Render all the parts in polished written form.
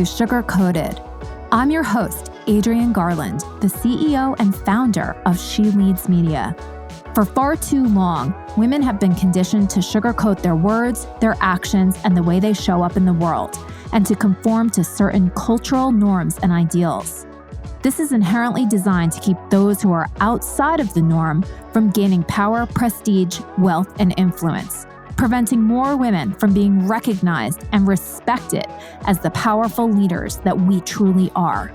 Sugar-Coated. I'm your host, Adrienne Garland, the CEO and founder of She Leads Media. For far too long, women have been conditioned to sugarcoat their words, their actions, and the way they show up in the world, and to conform to certain cultural norms and ideals. This is inherently designed to keep those who are outside of the norm from gaining power, prestige, wealth, and influence, preventing more women from being recognized and respected as the powerful leaders that we truly are.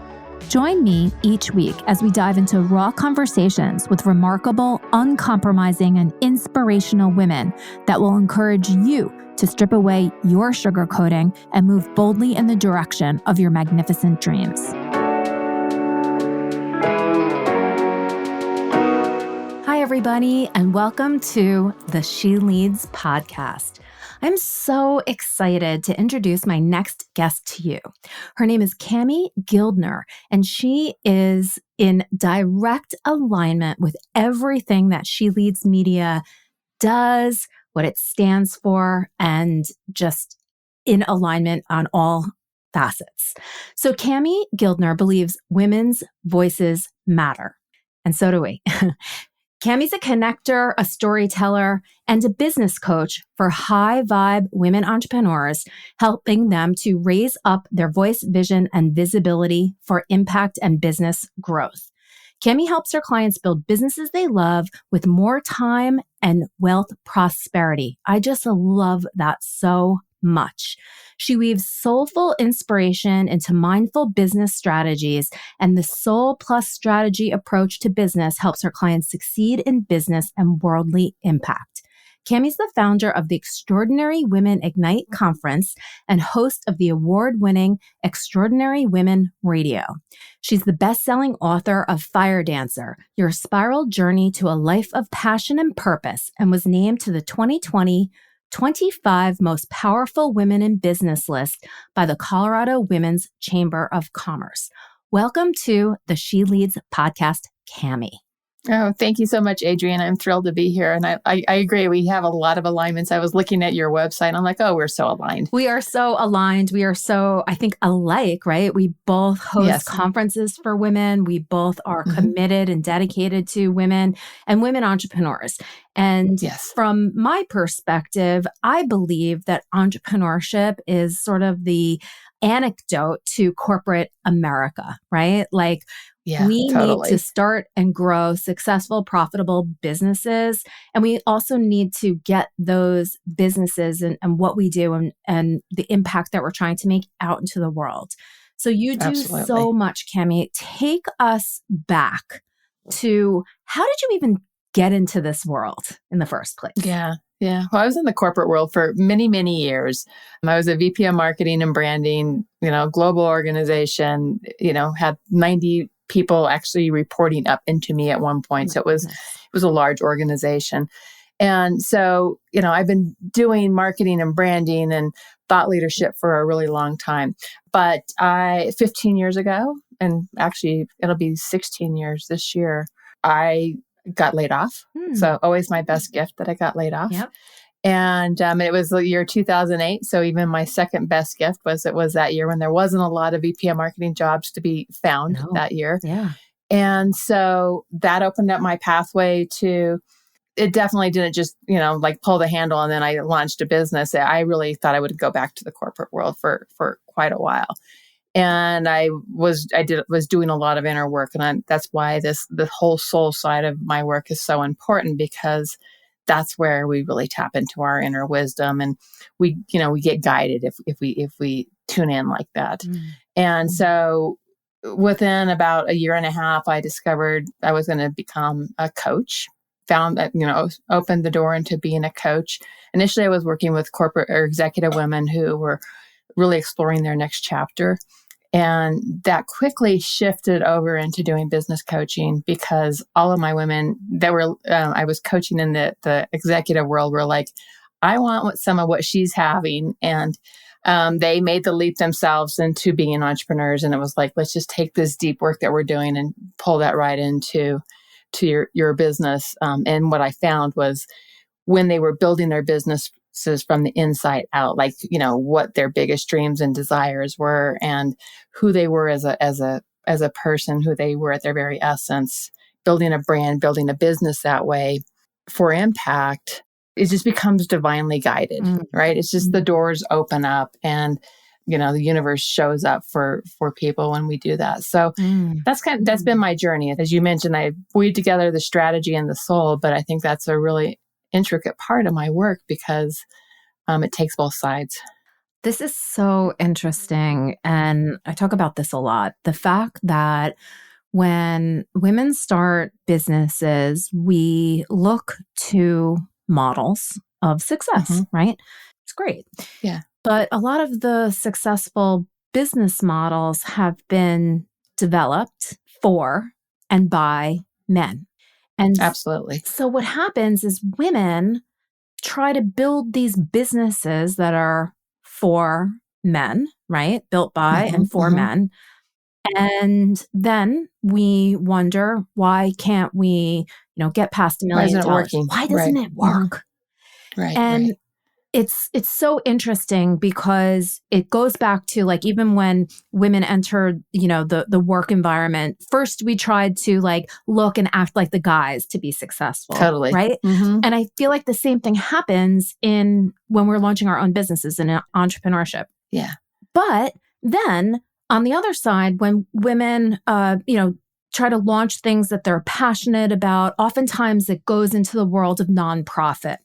Join me each week as we dive into raw conversations with remarkable, uncompromising, and inspirational women that will encourage you to strip away your sugarcoating and move boldly in the direction of your magnificent dreams. Hi, everybody, and welcome to the She Leads podcast. I'm so excited to introduce my next guest to you. Her name is Guildner, and she is in direct alignment with everything that She Leads Media does, what it stands for, and just in alignment on all facets. So Guildner believes women's voices matter, and so do we. Cammie's a connector, a storyteller, and a business coach for high-vibe women entrepreneurs, helping them to raise up their voice, vision, and visibility for impact and business growth. Cammie helps her clients build businesses they love with more time and wealth prosperity. I just love that so much. She weaves soulful inspiration into mindful business strategies, and the soul plus strategy approach to business helps her clients succeed in business and worldly impact. Cammie's the founder of the Extraordinary Women Ignite Conference and host of the award-winning Extraordinary Women Radio. She's the best-selling author of Firedancer, Your Spiral Journey to a Life of Passion and Purpose, and was named to the 2020 25 Most Powerful Women in Business list by the Colorado Women's Chamber of Commerce. Welcome to the She Leads podcast, Cammie. Oh, thank you so much, Adrienne. I'm thrilled to be here. And I agree. We have a lot of alignments. I was looking at your website and I'm like, oh, we're so aligned. We are so aligned. We are so, I think, alike, right? We both host conferences for women. We both are committed and dedicated to women and women entrepreneurs. And from my perspective, I believe that entrepreneurship is sort of the anecdote to corporate America, right? Like, we need to start and grow successful, profitable businesses. And we also need to get those businesses and what we do and the impact that we're trying to make out into the world. So you do so much, Cammie. Take us back to how did you even get into this world in the first place? Yeah. Well, I was in the corporate world for many, many years. I was a VP of marketing and branding, global organization, had 90 people actually reporting up into me at one point. So it was a large organization. And so, I've been doing marketing and branding and thought leadership for a really long time. But 15 years ago, and actually it'll be 16 years this year, I got laid off. So always my best gift that I got laid off. Yep. And it was the year 2008. So even my second best gift was that year when there wasn't a lot of VP of marketing jobs to be found that year. Yeah. And so that opened up my pathway to, it definitely didn't just, pull the handle and then I launched a business. I really thought I would go back to the corporate world for quite a while. And I was doing a lot of inner work. And that's why the whole soul side of my work is so important, because that's where we really tap into our inner wisdom, and we get guided if we tune in like that. And so within about a year and a half, I discovered I was going to become a coach. Found that, opened the door into being a coach. Initially, I was working with corporate or executive women who were really exploring their next chapter. And that quickly shifted over into doing business coaching, because all of my women that were, I was coaching in the executive world were like, I want some of what she's having. And they made the leap themselves into being entrepreneurs. And it was like, let's just take this deep work that we're doing and pull that right into your business. And what I found was when they were building their business from the inside out, like, what their biggest dreams and desires were and who they were as a person, who they were at their very essence, building a brand, building a business that way for impact. It just becomes divinely guided, right? It's just the doors open up and, the universe shows up for people when we do that. So that's been my journey. As you mentioned, I weave together the strategy and the soul, but I think that's a really intricate part of my work because it takes both sides. This is so interesting. And I talk about this a lot. The fact that when women start businesses, we look to models of success, right? It's great. Yeah. But a lot of the successful business models have been developed for and by men. And absolutely. So what happens is women try to build these businesses that are for men, right? Built by and for men. And then we wonder, why can't we, get past $1 million? Why isn't it working? Why doesn't it work? Right. And it's so interesting because it goes back to, like, even when women entered, the work environment, first we tried to look and act like the guys to be successful. Totally. Right. And I feel like the same thing happens when we're launching our own businesses in entrepreneurship. Yeah. But then on the other side, when women, try to launch things that they're passionate about, oftentimes it goes into the world of nonprofit.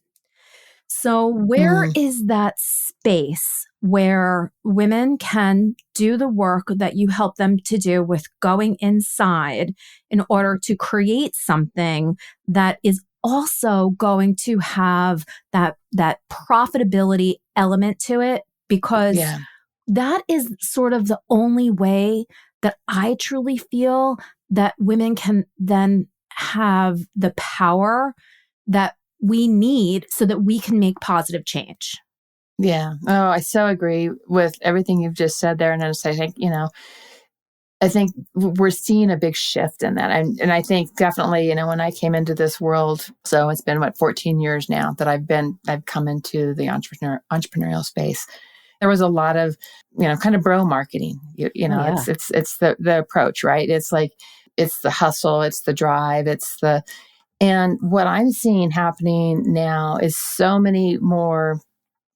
So where is that space where women can do the work that you help them to do with going inside in order to create something that is also going to have that profitability element to it? Because that is sort of the only way that I truly feel that women can then have the power that we need so that we can make positive change. Yeah. Oh, I so agree with everything you've just said there. And I think we're seeing a big shift in that. And I think definitely, when I came into this world, so it's been 14 years now that I've come into the entrepreneurial space. There was a lot of, kind of bro marketing, it's the approach, right? It's like, it's the hustle, it's the drive, and what I'm seeing happening now is so many more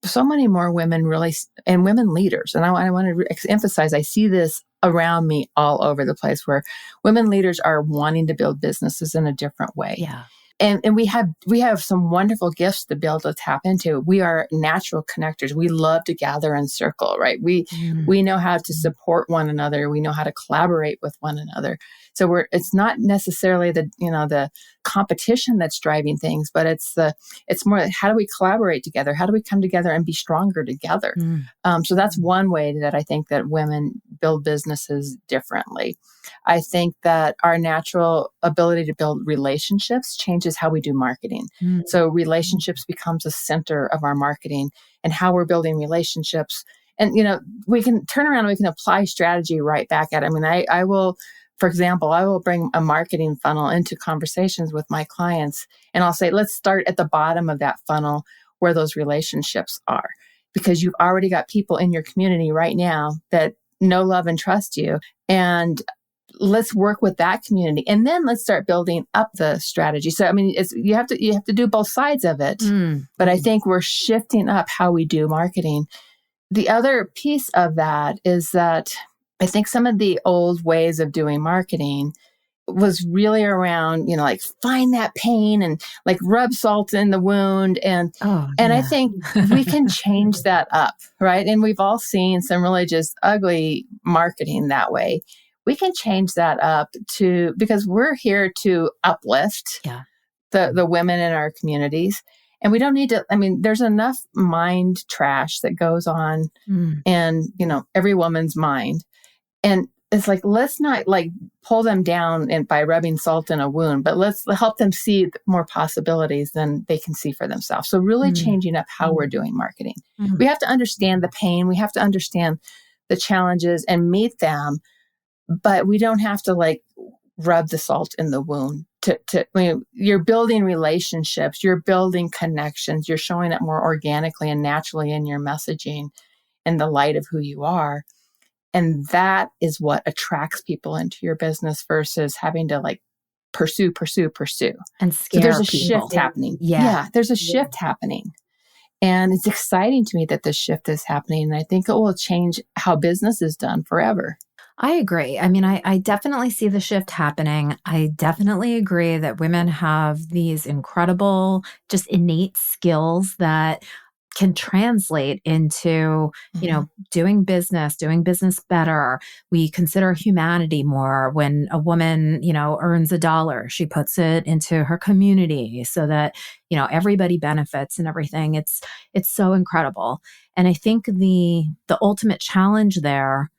women really, and women leaders. And I want to emphasize, I see this around me all over the place where women leaders are wanting to build businesses in a different way. Yeah. And we have some wonderful gifts to be able to tap into. We are natural connectors. We love to gather and circle, right? We know how to support one another. We know how to collaborate with one another. So it's not necessarily the competition that's driving things, but it's more like, how do we collaborate together? How do we come together and be stronger together? So that's one way that I think that women build businesses differently. I think that our natural ability to build relationships changes how we do marketing. So relationships becomes a center of our marketing and how we're building relationships. And, we can turn around and we can apply strategy right back at it. I mean, I will, for example, I will bring a marketing funnel into conversations with my clients and I'll say, let's start at the bottom of that funnel where those relationships are, because you've already got people in your community right now that know, love, and trust you. And let's work with that community. And then let's start building up the strategy. So, I mean, you have to do both sides of it. But I think we're shifting up how we do marketing. The other piece of that is that I think some of the old ways of doing marketing was really around, find that pain and rub salt in the wound. And I think we can change that up, right? And we've all seen some really just ugly marketing that way. We can change that up because we're here to uplift the women in our communities. And we don't need to, there's enough mind trash that goes on in, every woman's mind. And it's let's not pull them down by rubbing salt in a wound, but let's help them see more possibilities than they can see for themselves. So really changing up how we're doing marketing. We have to understand the pain. We have to understand the challenges and meet them, but we don't have to rub the salt in the wound you're building relationships, you're building connections, you're showing up more organically and naturally in your messaging and the light of who you are. And that is what attracts people into your business versus having to like pursue. And So there's a people. shift happening. Yeah. There's a shift happening. And it's exciting to me that this shift is happening. And I think it will change how business is done forever. I agree. I mean, I definitely see the shift happening. I definitely agree that women have these incredible, just innate skills that can translate into, doing business better. We consider humanity more. When a woman, earns $1, she puts it into her community so that, everybody benefits and everything. It's so incredible. And I think the ultimate challenge there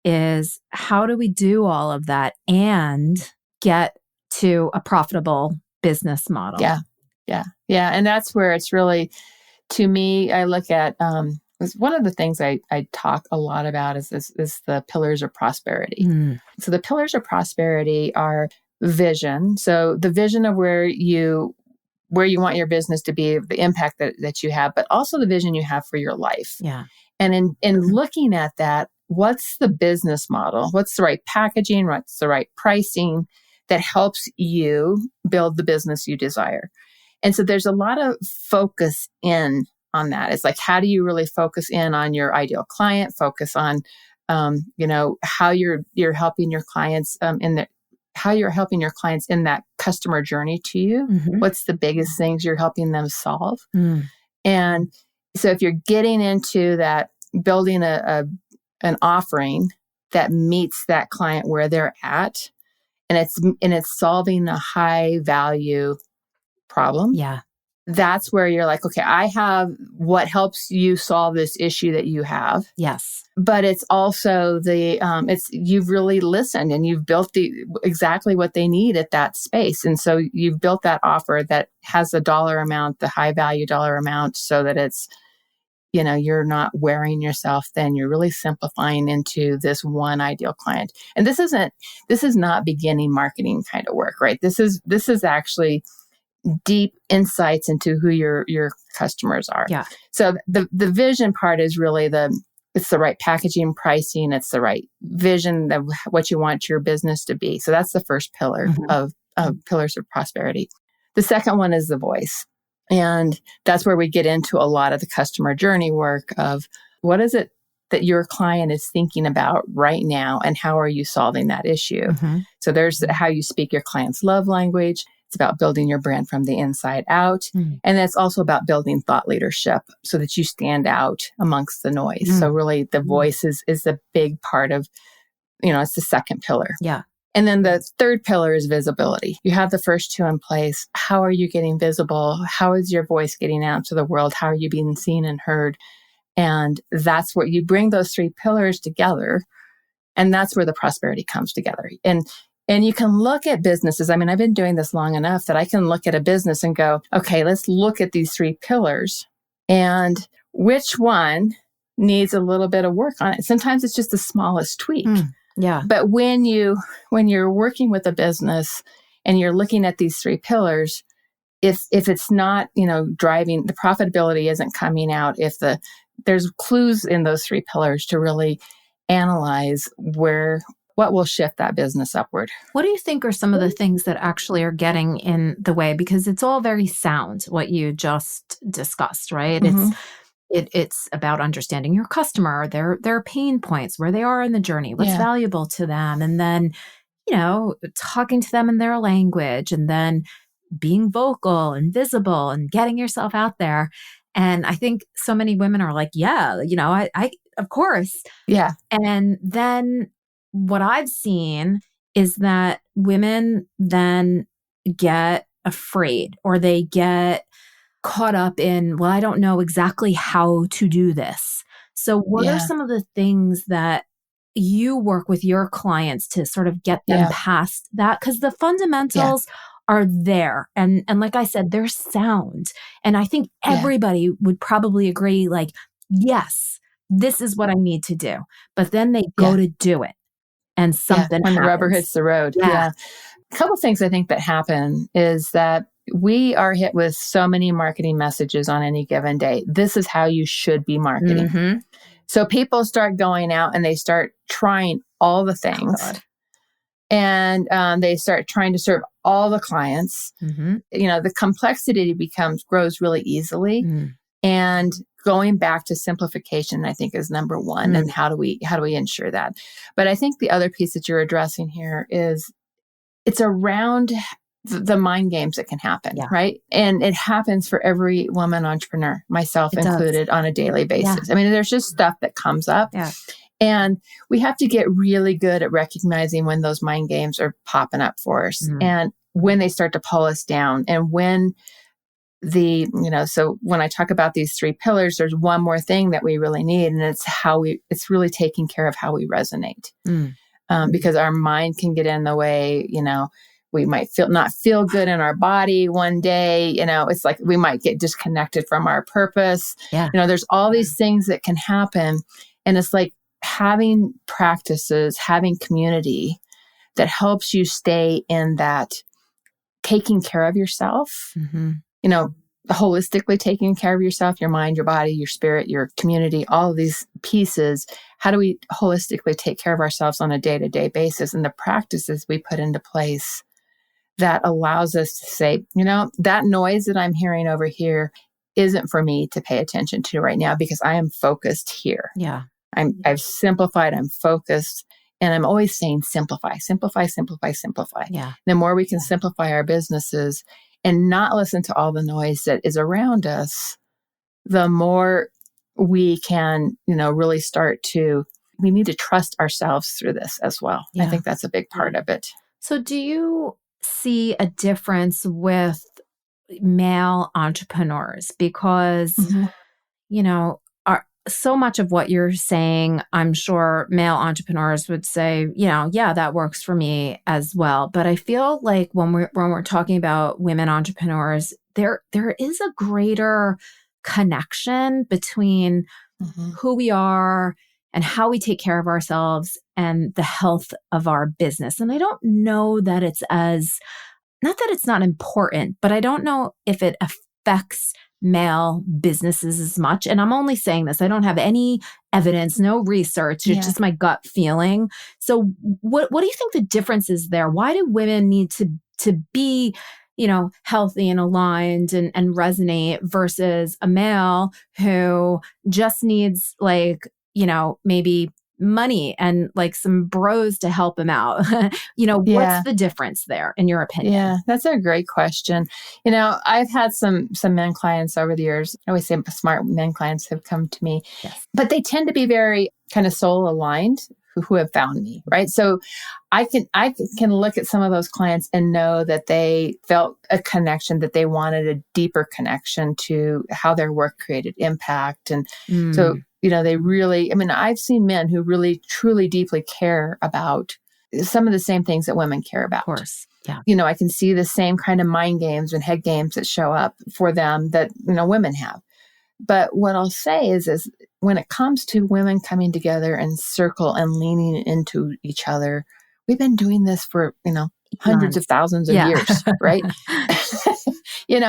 is, how do we do all of that and get to a profitable business model? Yeah. And that's where it's really, to me, I look at, one of the things I talk a lot about is the pillars of prosperity. So the pillars of prosperity are vision. So the vision of where you want your business to be, the impact that you have, but also the vision you have for your life. Yeah. And in looking at that, what's the business model? What's the right packaging? What's the right pricing that helps you build the business you desire? And so there's a lot of focus in on that. It's like, how do you really focus in on your ideal client? Focus on, how you're helping your clients how you're helping your clients in that customer journey to you. What's the biggest things you're helping them solve? And so if you're getting into that, building an offering that meets that client where they're at, and it's solving a high value problem. Yeah. That's where you're like, okay, I have what helps you solve this issue that you have. Yes. But it's also you've really listened and you've built exactly what they need at that space. And so you've built that offer that has a dollar amount, the high value dollar amount, so that it's, you're not wearing yourself thin. You're really simplifying into this one ideal client. And this is not beginning marketing kind of work, right? This is actually deep insights into who your customers are. Yeah. So the vision part is really it's the right packaging, pricing. It's the right vision of what you want your business to be. So that's the first pillar of pillars of prosperity. The second one is the voice. And that's where we get into a lot of the customer journey work of what is it that your client is thinking about right now and how are you solving that issue? So there's how you speak your client's love language. It's about building your brand from the inside out. And it's also about building thought leadership so that you stand out amongst the noise. So really the voice is the big part of, it's the second pillar. Yeah. And then the third pillar is visibility. You have the first two in place. How are you getting visible? How is your voice getting out to the world? How are you being seen and heard? And that's what you bring those three pillars together. And that's where the prosperity comes together. And you can look at businesses. I mean, I've been doing this long enough that I can look at a business and go, okay, let's look at these three pillars and which one needs a little bit of work on it. Sometimes it's just the smallest tweak. Yeah. But when you're working with a business and you're looking at these three pillars, if it's not, driving, the profitability isn't coming out, there's clues in those three pillars to really analyze what will shift that business upward. What do you think are some of the things that actually are getting in the way? Because it's all very sound, what you just discussed, right? It's about understanding your customer, their pain points, where they are in the journey, what's valuable to them, and then, talking to them in their language, and then being vocal and visible and getting yourself out there. And I think so many women are like, yeah, I of course. Yeah. And then what I've seen is that women then get afraid, or they get caught up in, well, I don't know exactly how to do this. So what are some of the things that you work with your clients to sort of get them past that? Because the fundamentals are there. And like I said, they're sound. And I think everybody would probably agree, like, yes, this is what I need to do. But then they go to do it. And something when happens. the rubber hits the road. A couple things I think that happen is that we are hit with so many marketing messages on any given day. This is how you should be marketing. Mm-hmm. So people start going out and they start trying all the things. Oh, God. And they start trying to serve all the clients. Mm-hmm. The complexity grows really easily. Mm. And going back to simplification, I think, is number one. And how do we ensure that? But I think the other piece that you're addressing here is it's around the mind games that can happen, right? And it happens for every woman entrepreneur, myself included, on a daily basis. I mean, there's just stuff that comes up. Yeah. And we have to get really good at recognizing when those mind games are popping up for us and when they start to pull us down and when so when I talk about these 3 pillars, there's one more thing that we really need. And it's really taking care of how we resonate. Because our mind can get in the way, we might not feel good in our body one day. It's like we might get disconnected from our purpose. Yeah. There's all these things that can happen. And it's like having practices, having community that helps you stay in that taking care of yourself, holistically taking care of yourself, your mind, your body, your spirit, your community, all of these pieces. How do we holistically take care of ourselves on a day-to-day basis? And the practices we put into place that allows us to say, that noise that I'm hearing over here isn't for me to pay attention to right now because I am focused here. Yeah. I've simplified, I'm focused, and I'm always saying simplify, simplify, simplify, simplify. Yeah. The more we can simplify our businesses and not listen to all the noise that is around us, the more we can, really we need to trust ourselves through this as well. Yeah. I think that's a big part of it. So do you see a difference with male entrepreneurs? Because, so much of what you're saying, I'm sure male entrepreneurs would say, yeah, that works for me as well. But I feel like when we're talking about women entrepreneurs, there is a greater connection between who we are and how we take care of ourselves and the health of our business. And I don't know that it's not that it's not important, but I don't know if it affects male businesses as much. And I'm only saying this. I don't have any evidence, no research. It's just my gut feeling. So what do you think the difference is there? Why do women need to be, healthy and aligned and resonate versus a male who just needs maybe money and some bros to help him out? What's the difference there in your opinion? Yeah, that's a great question. I've had some men clients over the years. I always say smart men clients have come to me, but they tend to be very kind of soul aligned who have found me, right? So I can look at some of those clients and know that they felt a connection, that they wanted a deeper connection to how their work created impact. And so they really, I've seen men who really, truly, deeply care about some of the same things that women care about. Of course. Yeah. I can see the same kind of mind games and head games that show up for them that, women have. But what I'll say is when it comes to women coming together in circle and leaning into each other, we've been doing this for, hundreds of thousands of years, right? And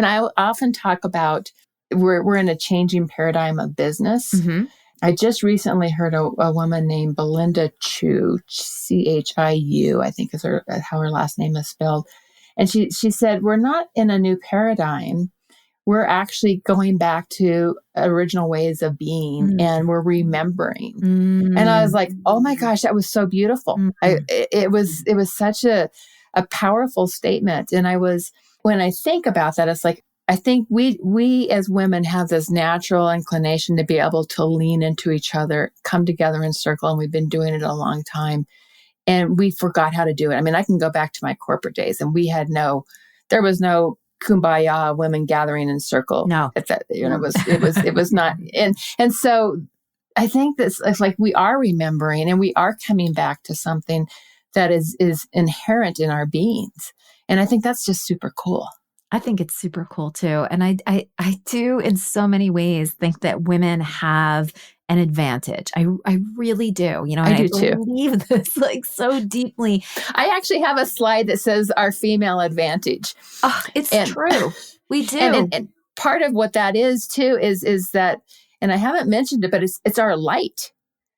I often talk about we're in a changing paradigm of business. I just recently heard a woman named Belinda Chu, Chiu, I think is how her last name is spelled. And she said, we're not in a new paradigm. We're actually going back to original ways of being and we're remembering. And I was like, oh my gosh, that was so beautiful. It was such a powerful statement. And when I think about that, it's like, I think we as women have this natural inclination to be able to lean into each other, come together in circle, and we've been doing it a long time. And we forgot how to do it. I can go back to my corporate days, and there was no kumbaya women gathering in circle. No, it was not. And so I think it's like we are remembering, and we are coming back to something that is inherent in our beings. And I think that's just super cool. I think it's super cool too. And I do in so many ways think that women have an advantage. I really do. And I I do too. believe this like so deeply. I actually have a slide that says our female advantage. Oh, it's true. We do. And part of what that is too is that, and I haven't mentioned it, but it's our light.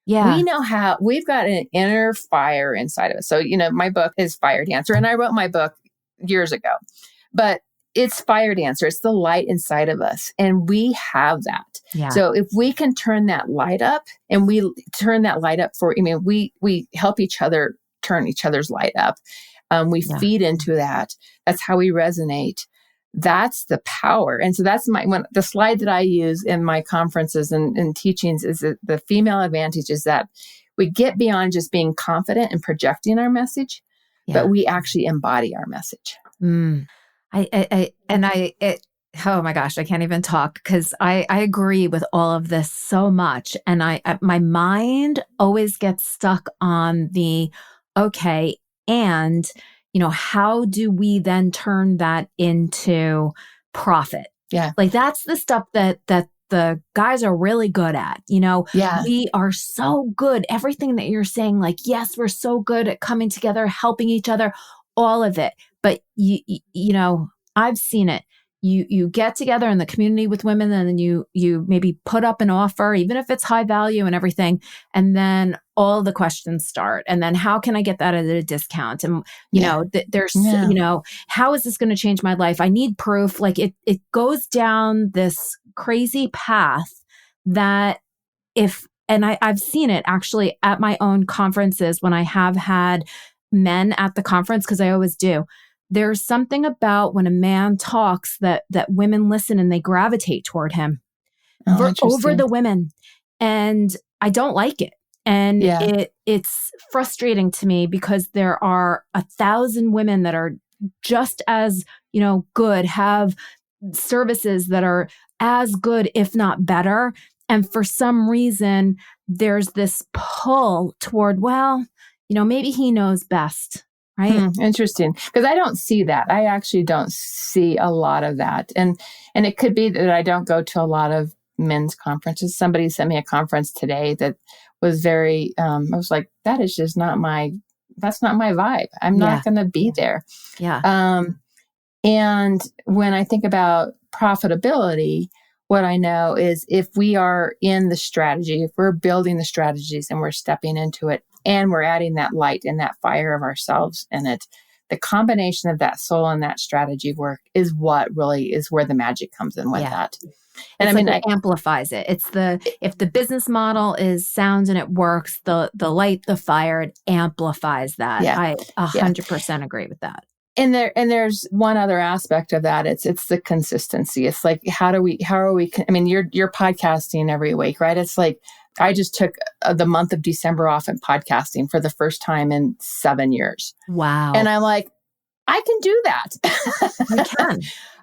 Yeah. We know how we've got an inner fire inside of us. So, my book is Firedancer, and I wrote my book years ago, but it's Firedancer. It's the light inside of us. And we have that. Yeah. So if we can turn that light up, and we turn that light up we help each other turn each other's light up. We feed into that. That's how we resonate. That's the power. And so that's the slide that I use in my conferences and teachings is that the female advantage is that we get beyond just being confident and projecting our message, but we actually embody our message. Oh my gosh, I can't even talk because I agree with all of this so much. And my mind always gets stuck on the, okay, and how do we then turn that into profit? Yeah. Like that's the stuff that the guys are really good at. We are so good. Everything that you're saying, like, yes, we're so good at coming together, helping each other, all of it. But I've seen it. You get together in the community with women, and then you maybe put up an offer, even if it's high value and everything. And then all the questions start. And then how can I get that at a discount? And, there's, how is this going to change my life? I need proof. Like it goes down this crazy path that I've seen it actually at my own conferences when I have had men at the conference, because I always do. There's something about when a man talks that women listen and they gravitate toward him over the women. And I don't like it. And it's frustrating to me because there are 1,000 women that are just as, good, have services that are as good, if not better. And for some reason, there's this pull toward, maybe he knows best. Right. Interesting. Because I don't see that. I actually don't see a lot of that. And it could be that I don't go to a lot of men's conferences. Somebody sent me a conference today that was very, I was like, that's not my vibe. I'm not going to be there. Yeah. And when I think about profitability, what I know is if we are in the strategy, if we're building the strategies and we're stepping into it, and we're adding that light and that fire of ourselves in it, the combination of that soul and that strategy work is what really is where the magic comes in with that. And it amplifies it. If the business model is sound and it works, the light, the fire, it amplifies that. Yeah. I 100% agree with that. And there's one other aspect of that. It's the consistency. It's like, how are we, you're podcasting every week, right? It's like, I just took the month of December off in podcasting for the first time in 7 years. Wow. And I'm like, I can do that. You can.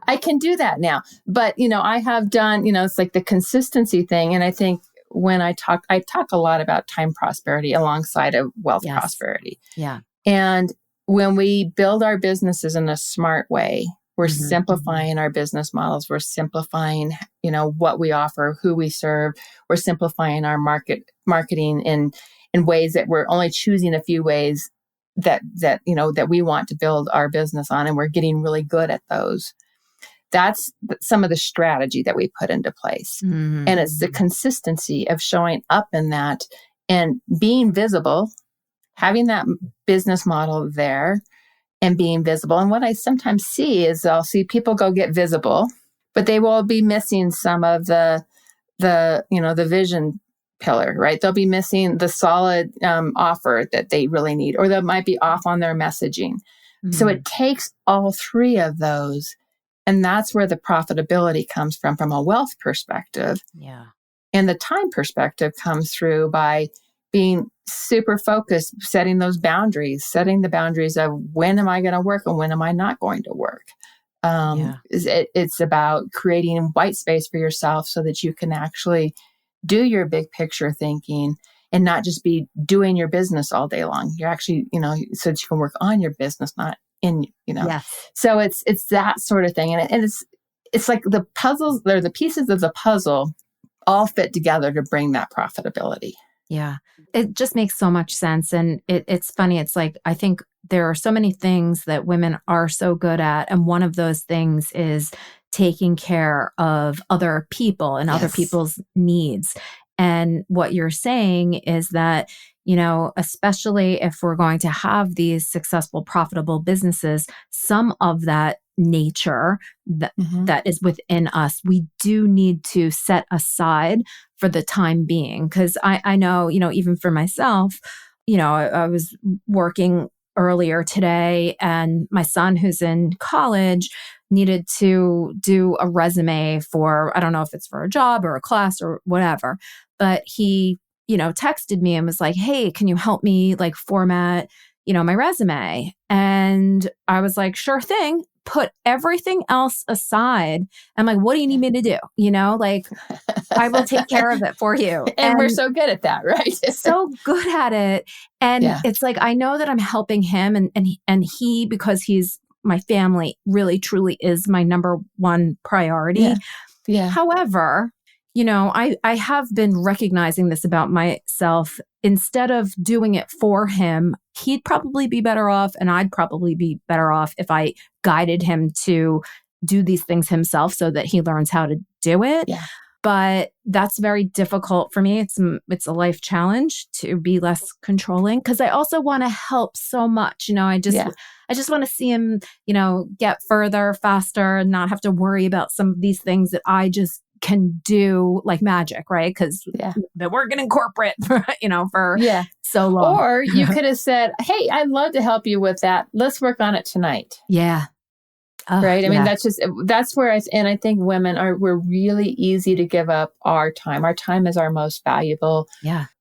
I can do that now. But, I have done, it's like the consistency thing. And I think when I talk a lot about time prosperity alongside of wealth prosperity. Yeah. And when we build our businesses in a smart way, we're simplifying our business models. We're simplifying, what we offer, who we serve. We're simplifying our marketing in ways that we're only choosing a few ways that we want to build our business on. And we're getting really good at those. That's some of the strategy that we put into place. And it's the consistency of showing up in that and being visible, having that business model there, and being visible. And what I sometimes see is I'll see people go get visible, but they will be missing some of the vision pillar, right? They'll be missing the solid offer that they really need, or they might be off on their messaging. So it takes all three of those. And that's where the profitability comes from a wealth perspective. Yeah. And the time perspective comes through by being super focused, setting the boundaries of when am I going to work and when am I not going to work. It's about creating white space for yourself so that you can actually do your big picture thinking and not just be doing your business all day long. You're actually, so that you can work on your business, not in, Yes. So it's that sort of thing. And it's like the puzzles, they're the pieces of the puzzle all fit together to bring that profitability. Yeah. It just makes so much sense. And it's funny. It's like, I think there are so many things that women are so good at. And one of those things is taking care of other people and other Yes. people's needs. And what you're saying is that, especially if we're going to have these successful, profitable businesses, some of that nature that is within us, we do need to set aside for the time being. Because I know, even for myself, I was working earlier today and my son, who's in college, needed to do a resume for, I don't know if it's for a job or a class or whatever, but he, texted me and was like, hey, can you help me like format, my resume? And I was like, sure thing. Put everything else aside. I'm like, what do you need me to do? Like, I will take care of it for you. And we're so good at that, right? So good at it. And it's like, I know that I'm helping him and he, because he's my family, really, truly is my number one priority. Yeah. However, I have been recognizing this about myself. Instead of doing it for him, he'd probably be better off and I'd probably be better off if I guided him to do these things himself so that he learns how to do it. Yeah. But that's very difficult for me. It's a life challenge to be less controlling because I also want to help so much. I just want to see him, get further, faster, and not have to worry about some of these things that I just can do like magic, right? Because been working in corporate, for so long. Or you could have said, hey, I'd love to help you with that. Let's work on it tonight. Yeah. Right. I mean, that's where I think women we're really easy to give up our time. Our time is our most valuable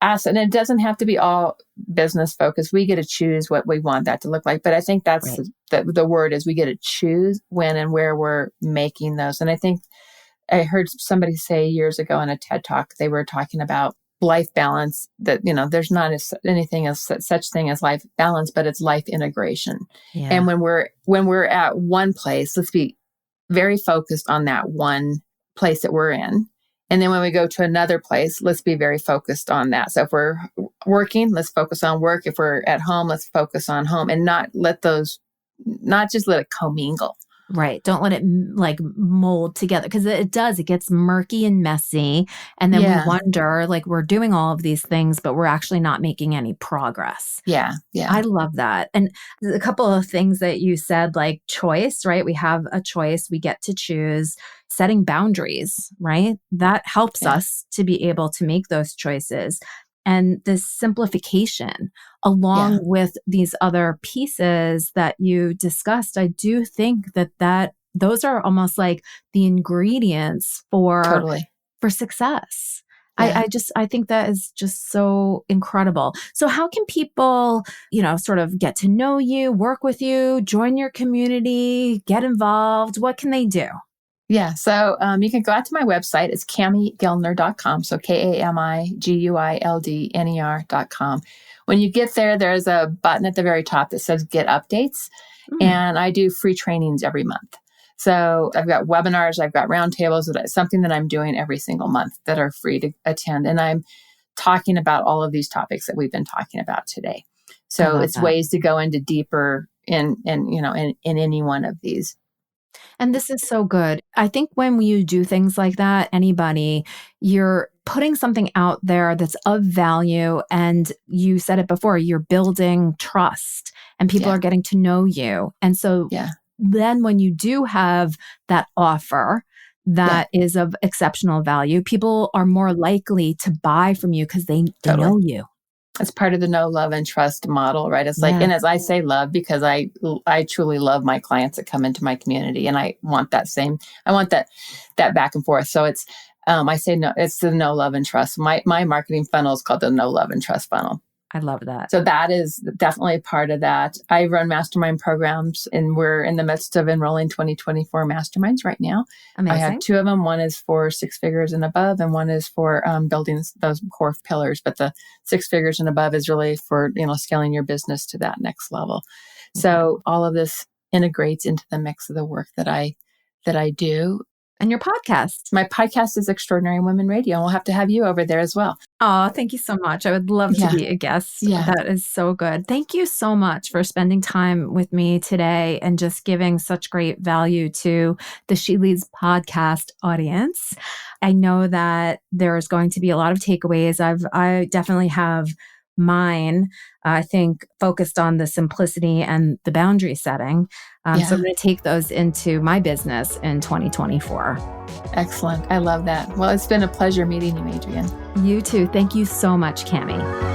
asset. And it doesn't have to be all business focused. We get to choose what we want that to look like. But I think that's the word is we get to choose when and where we're making those. And I think I heard somebody say years ago in a TED Talk, they were talking about life balance, that, there's not anything as such thing as life balance, but it's life integration. Yeah. And when we're at one place, let's be very focused on that one place that we're in. And then when we go to another place, let's be very focused on that. So if we're working, let's focus on work. If we're at home, let's focus on home and not just let it commingle. Right. Don't let it like mold together because it does. It gets murky and messy. And then we wonder, like, we're doing all of these things, but we're actually not making any progress. Yeah. Yeah. I love that. And a couple of things that you said, like choice, right? We have a choice. We get to choose. Setting boundaries, right? That helps us to be able to make those choices. And this simplification, along with these other pieces that you discussed, I do think that those are almost like the ingredients for success. Yeah. I think that is just so incredible. So how can people, sort of get to know you, work with you, join your community, get involved? What can they do? Yeah. So you can go out to my website. It's CamiGuildner.com. So KamiGuildner.com. When you get there, there's a button at the very top that says Get Updates. And I do free trainings every month. So I've got webinars, I've got roundtables, something that I'm doing every single month that are free to attend. And I'm talking about all of these topics that we've been talking about today. So it's ways to go into deeper in any one of these. And this is so good. I think when you do things like that, you're putting something out there that's of value. And you said it before, you're building trust and people are getting to know you. And so then when you do have that offer that is of exceptional value, people are more likely to buy from you because they know you. It's part of the know, love, and trust model, right? It's like, and as I say love, because I truly love my clients that come into my community, and I want that back and forth. So it's, I say no, it's the know, love, and trust. My marketing funnel is called the know, love, and trust funnel. I love that. So that is definitely part of that. I run mastermind programs, and we're in the midst of enrolling 2024 masterminds right now. Amazing. I have 2 of them. One is for 6 figures and above, and one is for building those core pillars. But the 6 figures and above is really for, scaling your business to that next level. Mm-hmm. So all of this integrates into the mix of the work that I do. And your podcast. My podcast is Extraordinary Women Radio, and we'll have to have you over there as well. Oh, thank you so much. I would love to be a guest. Yeah. That is so good. Thank you so much for spending time with me today and just giving such great value to the She Leads podcast audience. I know that there's going to be a lot of takeaways. I definitely have mine, I think, focused on the simplicity and the boundary setting. So I'm going to take those into my business in 2024. Excellent. I love that. Well, it's been a pleasure meeting you, Adrienne. You too. Thank you so much, Cami.